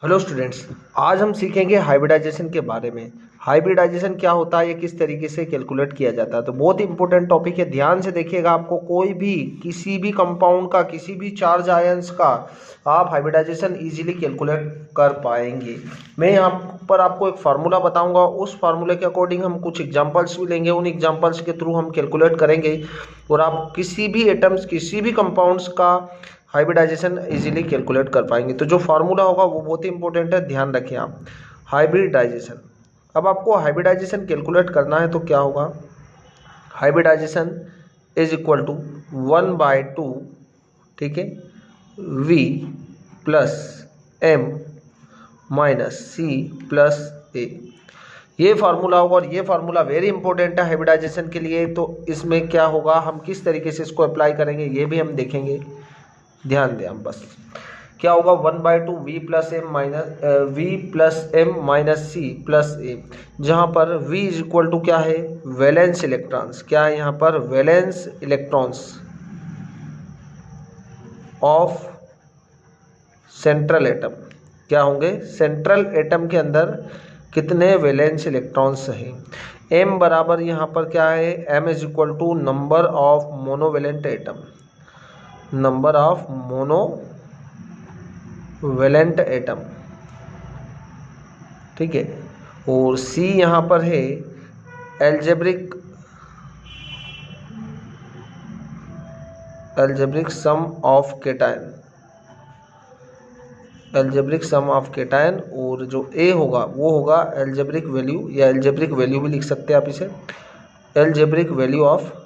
Hello students, आज हम सीखेंगे हाइब्रिडाइजेशन के बारे में। हाइब्रिडाइजेशन क्या होता है, ये किस तरीके से कैलकुलेट किया जाता है। तो बहुत ही इंपॉर्टेंट टॉपिक है, ध्यान से देखिएगा। आपको कोई भी किसी भी कंपाउंड का, किसी भी चार्ज आयंस का आप हाइब्रिडाइजेशन इजीली कैलकुलेट कर पाएंगे। मैं यहाँ पर आपको एक फार्मूला बताऊंगा, उस फार्मूले के अकॉर्डिंग हम कुछ एग्जांपल्स भी लेंगे, उन एग्जांपल्स के थ्रू हम कैलकुलेट करेंगे और आप किसी भी एटम्स, किसी भी कंपाउंड्स का हाइब्रिडाइजेशन इजीली कैलकुलेट कर पाएंगे। तो जो फार्मूला होगा वो बहुत ही इंपॉर्टेंट है, ध्यान रखें आप। हाइब्रिडाइजेशन, अब आपको हाइब्रिडाइजेशन कैलकुलेट करना है तो क्या होगा, हाइब्रिडाइजेशन इज इक्वल टू 1/2, ठीक है, V plus M minus C plus A। ये फार्मूला होगा और ये फार्मूला वेरी इंपॉर्टेंट है हाइब्रिडाइजेशन के लिए। तो इसमें क्या होगा, हम किस तरीके से इसको अप्लाई करेंगे ये भी हम देखेंगे, ध्यान दें आप बस। क्या होगा, 1/2 V plus M minus C plus A, जहाँ पर V इज इक्वल टू क्या है, वैलेंस इलेक्ट्रॉन्स। क्या है यहाँ पर, valence electrons of central atom. क्या होंगे, सेंट्रल एटम के अंदर कितने वैलेंस इलेक्ट्रॉन्स हैं। M बराबर यहाँ पर क्या है, M is equal to number of monovalent atom, number of monovalent atom, ठीक है। और C यहाँ पर है algebraic sum of cation, algebraic sum of cation. और जो A होगा वो होगा एल्जेब्रिक वैल्यू, या एल्जेब्रिक वैल्यू भी लिख सकते हैं आप इसे, एल्जेब्रिक वैल्यू ऑफ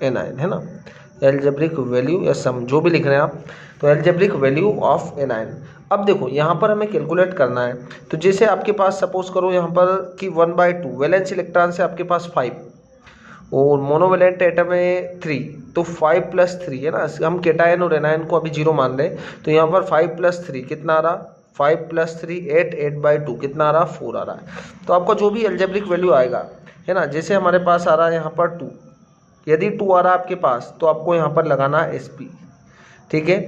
एनायन, है ना, एल्जेब्रिक वैल्यू या सम जो भी लिख रहे हैं आप, तो एल्जेब्रिक वैल्यू ऑफ एनायन। अब देखो यहाँ पर हमें कैलकुलेट करना है। तो जैसे आपके पास सपोज करो यहाँ पर कि 1/2 वैलेंस इलेक्ट्रॉन से आपके पास 5 और मोनोवेलेंट एटम है 3, तो 5 प्लस 3 है ना, हम केटायन और एनायन को अभी 0 मान रहे हैं। तो यहाँ पर 5 प्लस 3 कितना आ रहा, 5 प्लस 3 8, 8/2 कितना आ रहा, 4 आ रहा है। तो आपका जो भी एल्जेब्रिक वैल्यू आएगा, है ना, जैसे हमारे पास आ रहा है यहाँ पर 2, यदि 2 आ रहा है आपके पास तो आपको यहाँ पर लगाना है SP, ठीक है।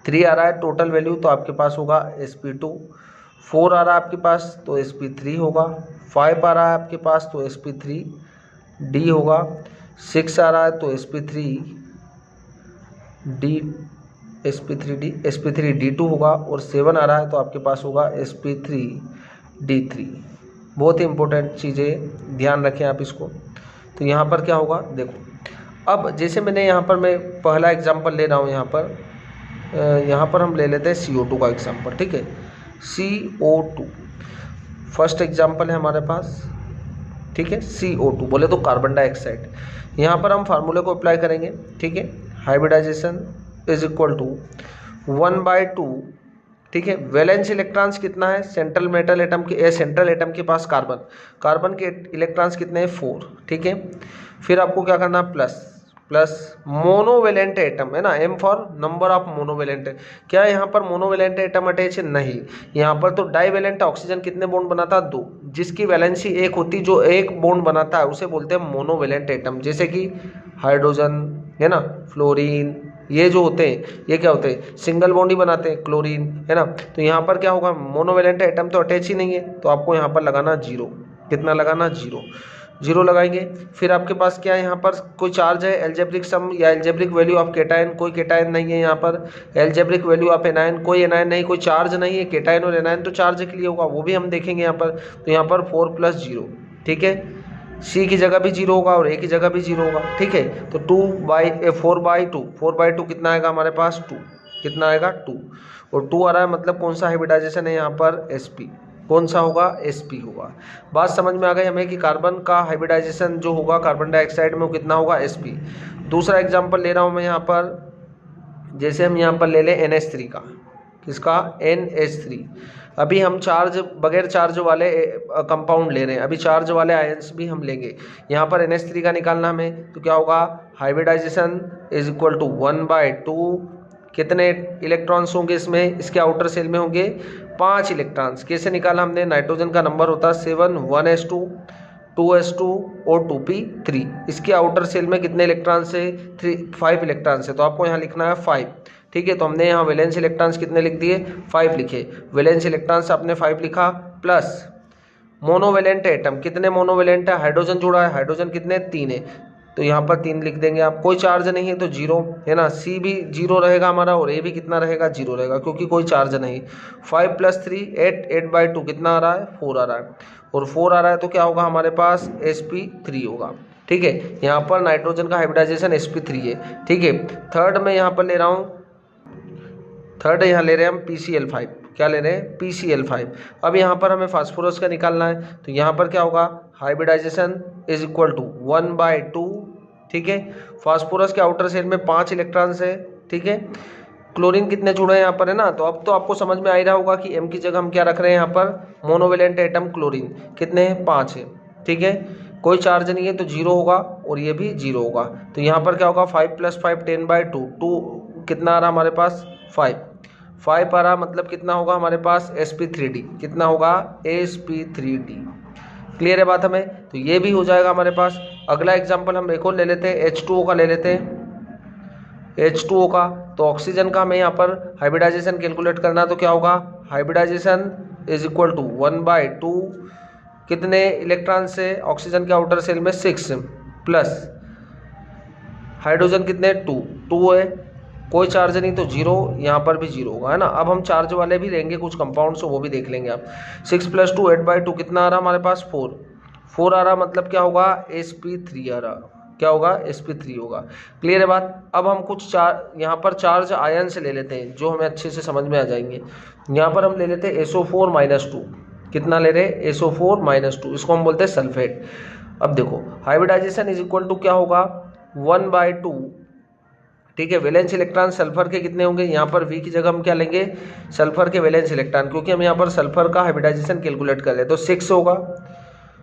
3 आ रहा है टोटल वैल्यू तो आपके पास होगा SP2, 4 आ रहा है आपके पास तो SP3 होगा, 5 आ रहा है आपके पास तो SP3D होगा, 6 आ रहा है तो SP3D2 होगा, और 7 आ रहा है तो आपके पास होगा SP3D3। बहुत ही इंपॉर्टेंट चीज़ें, ध्यान रखें आप इसको। तो यहाँ पर क्या होगा, देखो अब जैसे मैंने यहाँ पर, मैं पहला एग्जांपल ले रहा हूँ, यहाँ पर हम ले लेते हैं CO2 का एग्जांपल, ठीक है। CO2 फर्स्ट एग्जांपल है हमारे पास, ठीक है। CO2 बोले तो कार्बन डाइऑक्साइड। यहाँ पर हम फार्मूले को अप्लाई करेंगे, ठीक है। हाइब्रिडाइजेशन इज इक्वल टू 1/2, ठीक है। वैलेंस इलेक्ट्रॉन्स कितना है, सेंट्रल मेटल एटम के, सेंट्रल एटम के पास कार्बन के इलेक्ट्रॉन्स कितने हैं, 4, ठीक है। फिर आपको क्या करना, प्लस मोनोवेलेंट एटम, है ना, M for number of monovalent. क्या यहाँ पर मोनोवेलेंट एटम अटैच है, नहीं, यहाँ पर तो डाइवेलेंट ऑक्सीजन कितने बॉन्ड बनाता है, 2, जिसकी वैलेंसी 1 होती, जो 1 बॉन्ड बनाता है उसे बोलते हैं मोनोवेलेंट एटम। जैसे कि हाइड्रोजन, है ना, फ्लोरीन, ये जो होते हैं ये क्या होते हैं, सिंगल बॉन्ड ही बनाते हैं, क्लोरीन, है ना। तो यहाँ पर क्या होगा, मोनोवेलेंट एटम तो अटैच ही नहीं है, तो आपको यहाँ पर लगाना 0, कितना लगाना, 0 लगाएंगे। फिर आपके पास क्या है, यहाँ पर कोई चार्ज है, एल्जेब्रिक सम या एल्जेब्रिक वैल्यू ऑफ केटायन, कोई केटायन नहीं है यहाँ पर। एल्जेब्रिक वैल्यू ऑफ एनायन, कोई एनायन नहीं, कोई चार्ज नहीं है। केटायन और एनायन तो चार्ज के लिए होगा, वो भी हम देखेंगे यहाँ पर। तो यहाँ पर 4 + 0, ठीक है। C की जगह भी 0 होगा और A की जगह भी 0 होगा, ठीक है। तो 4/2 कितना आएगा हमारे पास, 2, कितना आएगा, 2, और 2 आ रहा है, मतलब कौन सा हाइब्रिडाइजेशन है यहाँ पर, SP, कौन सा होगा, SP होगा। बात समझ में आ गई हमें कि कार्बन का हाइब्रिडाइजेशन जो होगा कार्बन डाइऑक्साइड में वो कितना होगा, SP। दूसरा एग्जाम्पल ले रहा हूँ मैं यहाँ पर, जैसे हम यहाँ पर ले लें NH3 का, किसका, NH3। अभी हम चार्ज, बगैर चार्ज वाले कंपाउंड ले रहे हैं, अभी चार्ज वाले आयंस भी हम लेंगे। यहाँ पर NH3 का निकालना हमें, तो क्या होगा, हाइब्रिडाइजेशन इज इक्वल टू 1/2, कितने इलेक्ट्रॉन्स होंगे इसमें, इसके आउटर सेल में होंगे 5 इलेक्ट्रॉन्स। कैसे निकाला हमने, नाइट्रोजन का नंबर होता है 7, 1s2, 2s2 और 2p3। इसके आउटर सेल में कितने इलेक्ट्रॉन्स है, 5 इलेक्ट्रॉन्स है, तो आपको यहाँ लिखना है 5, ठीक है। तो हमने यहाँ वैलेंस इलेक्ट्रॉन्स कितने लिख दिए, 5 लिखे। वैलेंस इलेक्ट्रॉन्स आपने 5 लिखा, प्लस मोनोवेलेंट एटम, कितने मोनोवेलेंट है, हाइड्रोजन जुड़ा है, हाइड्रोजन कितने 3 है, तो यहाँ पर 3 लिख देंगे आप। कोई चार्ज नहीं है तो 0 है ना, सी भी 0 रहेगा हमारा और ए भी कितना रहेगा, 0 रहेगा क्योंकि कोई चार्ज नहीं। 5 + 3 8, 8/2 कितना आ रहा है, 4 आ रहा है, और 4 आ रहा है तो क्या होगा हमारे पास sp3 होगा। ठीक है, यहाँ पर नाइट्रोजन का हाइब्रिडाइजेशन sp3 है। ठीक है, थर्ड में यहाँ पर ले रहा हूँ, थर्ड यहाँ ले रहे हैं हम PCl5, क्या ले रहे हैं, PCl5। अब यहाँ पर हमें फास्फोरस का निकालना है, तो यहाँ पर क्या होगा, हाइब्रिडाइजेशन इज इक्वल टू 1/2। ठीक है, फास्फोरस के आउटर शेल में 5 इलेक्ट्रॉन्स है। ठीक है, क्लोरीन कितने जुड़े हैं यहाँ पर, है ना, तो अब तो आपको समझ में आ ही रहा होगा कि M की जगह हम क्या रख रहे हैं यहाँ पर, मोनोवेलेंट एटम क्लोरीन, कितने हैं, 5 है। ठीक है, कोई चार्ज नहीं है तो 0 होगा और ये भी 0 होगा, तो यहाँ पर क्या होगा, 5 + 5 10/2, 2 कितना आ रहा हमारे पास, 5 आ रहा, मतलब कितना होगा हमारे पास sp3d, कितना होगा, sp3d। क्लियर है बात हमें, तो ये भी हो जाएगा हमारे पास। अगला एग्जांपल हम एक और ले लेते हैं, H2O का ले लेते हैं। H2O का, तो ऑक्सीजन का हमें यहाँ पर हाइब्रिडाइजेशन कैलकुलेट करना है, तो क्या होगा, हाइब्रिडाइजेशन इज इक्वल टू 1/2, कितने इलेक्ट्रॉन से, ऑक्सीजन के आउटर सेल में 6, प्लस हाइड्रोजन कितने 2 है, कोई चार्ज नहीं तो 0, यहाँ पर भी 0 होगा, है ना। अब हम चार्ज वाले भी लेंगे कुछ कंपाउंड्स, वो भी देख लेंगे आप। 6 + 2 8/2 कितना आ रहा हमारे पास, 4 आ रहा, मतलब क्या होगा, sp3 आ रहा, क्या होगा, sp3 होगा। क्लियर है बात। अब हम कुछ यहाँ पर चार्ज आयन से ले लेते हैं जो हमें अच्छे से समझ में आ जाएंगे। यहाँ पर हम ले लेते हैं SO4-2, कितना ले रहे हैं, SO4-2, इसको हम बोलते हैं सल्फेट। अब देखो हाइब्रिडाइजेशन इज इक्वल टू क्या होगा, 1/2। ठीक है, वैलेंस इलेक्ट्रॉन सल्फर के कितने होंगे, यहाँ पर V की जगह हम क्या लेंगे, सल्फर के वैलेंस इलेक्ट्रॉन, क्योंकि हम यहाँ पर सल्फर का हाइब्रिडाइजेशन कैलकुलेट कर रहे हैं, तो 6 होगा।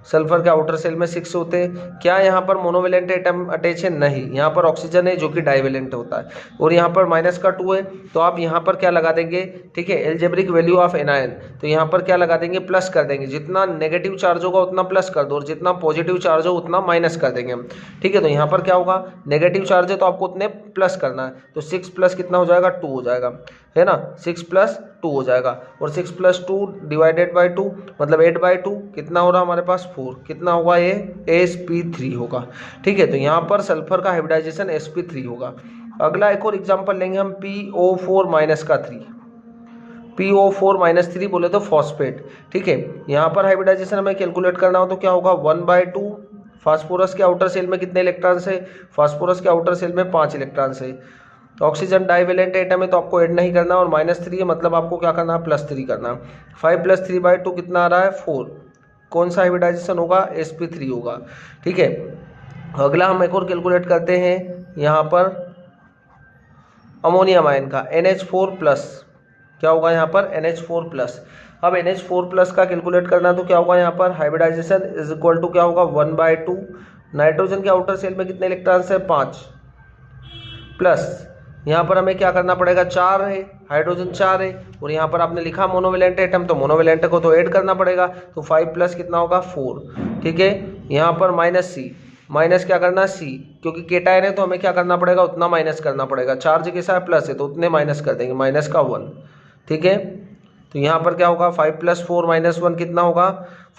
सल्फर के आउटर सेल में 6 होते हैं। क्या यहाँ पर मोनोवेलेंट एटम अटैच है, नहीं, यहाँ पर ऑक्सीजन है जो कि डाइवेलेंट होता है, और यहाँ पर -2 है, तो आप यहाँ पर क्या लगा देंगे, ठीक है, एल्जेब्रिक वैल्यू ऑफ एनायन, तो यहाँ पर क्या लगा देंगे, प्लस कर देंगे, जितना नेगेटिव चार्ज होगा उतना प्लस कर दो और जितना पॉजिटिव चार्ज हो उतना माइनस कर देंगे हम। ठीक है, तो यहाँ पर क्या होगा, नेगेटिव चार्ज है तो आपको उतने प्लस करना है, तो 6 प्लस कितना हो जाएगा, 2 हो जाएगा, है ना, 6 + 2 हो जाएगा, और 6 + 2 / 2 मतलब 8/2, कितना हो रहा हमारे पास, 4, कितना होगा ये, sp3 होगा। ठीक है, तो यहाँ पर सल्फर का हाइब्रिडाइजेशन sp3 होगा। अगला एक और एग्जांपल लेंगे हम, PO4-3, PO4-3 बोले तो फॉस्फेट। ठीक है, यहाँ पर हाइब्रिडाइजेशन हमें कैलकुलेट करना हो तो क्या होगा, 1/2। फास्फोरस के आउटर सेल में कितने इलेक्ट्रॉन्स है, फास्फोरस के आउटर सेल में 5 इलेक्ट्रॉन्स है। तो ऑक्सीजन डाइवेलेंट एटम है तो आपको ऐड नहीं करना, और -3 है मतलब आपको क्या करना है, +3 करना। 5 + 3/2 कितना आ रहा है, 4, कौन सा हाइब्रिडाइजेशन होगा, sp3 होगा। ठीक है, अगला हम एक और कैलकुलेट करते हैं, यहाँ पर अमोनियम आयन का, NH4+, क्या होगा यहाँ पर, NH4+। अब NH4+ का कैलकुलेट करना तो क्या होगा, यहाँ पर हाइब्रिडाइजेशन इज इक्वल टू क्या होगा, 1/2। नाइट्रोजन के आउटर सेल में कितने इलेक्ट्रॉन्स है, 5, प्लस यहाँ पर हमें क्या करना पड़ेगा, 4 है, हाइड्रोजन 4 है, और यहाँ पर आपने लिखा मोनोवेलेंट एटम, तो मोनोवेलेंट को तो ऐड करना पड़ेगा, तो 5 प्लस कितना होगा, 4। ठीक है, यहाँ पर -C, माइनस क्या करना, C, क्योंकि केटायन है तो हमें क्या करना पड़ेगा, उतना माइनस करना पड़ेगा, चार्ज के साथ प्लस है तो उतने माइनस कर देंगे, माइनस का 1। ठीक है, तो यहाँ पर क्या होगा, 5 + 4 -1 कितना होगा,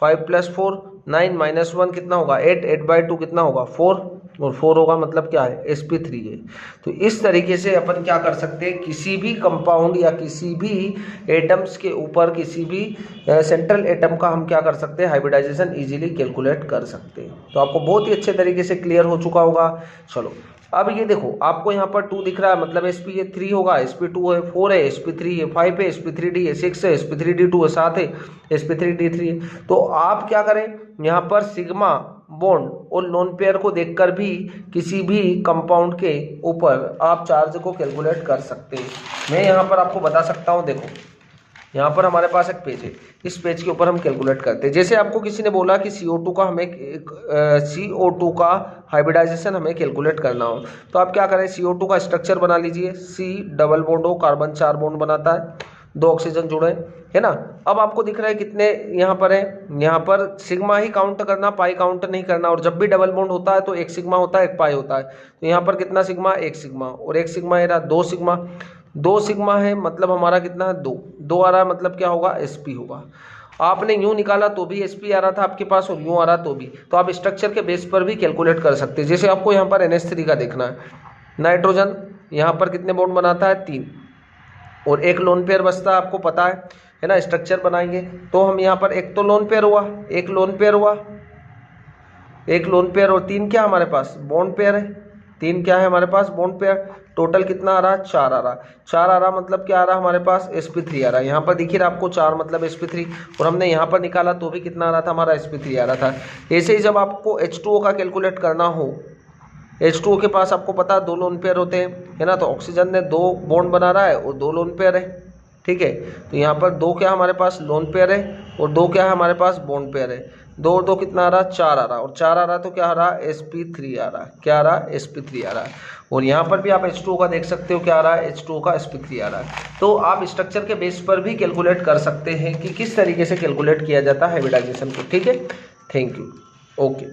5 + 4 9, -1 कितना होगा, 8, 8/2 कितना होगा, 4, और 4 होगा मतलब क्या है, sp3 है। तो इस तरीके से अपन क्या कर सकते हैं, किसी भी कंपाउंड या किसी भी एटम्स के ऊपर किसी भी सेंट्रल एटम का हम क्या कर सकते हैं, हाइब्रिडाइजेशन इजीली कैलकुलेट कर सकते हैं। तो आपको बहुत ही अच्छे तरीके से क्लियर हो चुका होगा। चलो अब ये देखो, आपको यहाँ पर 2 दिख रहा है, मतलब sp3 होगा, sp2 है, 4 है, sp3 है, 5 है, sp3d है, 6 है, sp3d2 है, 7 है, sp3d3 है। तो आप क्या करें, यहाँ पर सिग्मा बॉन्ड और लोन पेयर को देखकर भी किसी भी कंपाउंड के ऊपर आप चार्ज को कैलकुलेट कर सकते हैं। मैं यहाँ पर आपको बता सकता हूँ, देखो यहाँ पर हमारे पास एक पेज है, इस पेज के ऊपर हम कैलकुलेट करते हैं। जैसे आपको किसी ने बोला कि CO2 का हमें CO2 का हाइब्रिडाइजेशन हमें कैलकुलेट करना हो, तो आप क्या करें, CO2 का स्ट्रक्चर बना लीजिए, C डबल बॉन्ड हो, कार्बन 4 बॉन्ड बनाता है, 2 ऑक्सीजन जुड़े, है ना। अब आपको दिख रहा है कितने यहाँ पर है, यहाँ पर सिग्मा ही काउंट करना, पाई काउंट नहीं करना, और जब भी डबल बॉन्ड होता है तो 1 सिग्मा होता है, 1 पाई होता है। तो यहाँ पर कितना सिग्मा, 1 सिग्मा, और 1 सिग्मा ये रहा 2 सिग्मा। 2 सिग्मा है मतलब हमारा कितना है 2 आ रहा है मतलब क्या होगा sp होगा। आपने यूं निकाला तो भी sp आ रहा था आपके पास और यूं आ रहा तो भी, तो आप स्ट्रक्चर के बेस पर भी कैलकुलेट कर सकते हैं। जैसे आपको यहाँ पर NH3 का देखना है, नाइट्रोजन यहाँ पर कितने बॉन्ड बनाता है 3 और एक लोन पेयर बचता है, आपको पता है ना। स्ट्रक्चर बनाएंगे तो हम यहाँ पर एक तो लोन पेयर हुआ, एक लोन पेयर हुआ, एक लोन पेयर और 3 क्या हमारे पास बॉन्ड पेयर है, 3 क्या है हमारे पास बॉन्ड पेयर। टोटल कितना आ रहा है 4 आ रहा, 4 आ रहा मतलब क्या आ रहा है हमारे पास sp3 आ रहा है। यहाँ पर देखिए आपको 4 मतलब sp3 और हमने यहाँ पर निकाला तो भी कितना आ रहा था हमारा sp3 आ रहा था। ऐसे ही जब आपको H2O का कैलकुलेट करना हो, H2O के पास आपको पता है 2 लोन पेयर होते हैं, है ना। तो ऑक्सीजन ने 2 बॉन्ड बना रहा है और 2 लोन पेयर है, ठीक है। तो यहाँ पर 2 क्या हमारे पास लोन पेयर है और 2 क्या है हमारे पास बॉन्ड पेयर है। 2 और 2 कितना आ रहा 4 आ रहा और 4 आ रहा तो क्या आ रहा sp3 आ रहा, क्या आ रहा sp3 आ रहा है। और यहाँ पर भी आप H2O का देख सकते हो क्या आ रहा है H2O का sp3 आ रहा है। तो आप स्ट्रक्चर के बेस पर भी कैलकुलेट कर सकते हैं कि किस तरीके से कैलकुलेट किया जाता है हाइब्रिडाइजेशन को, ठीक है। Thank you, okay.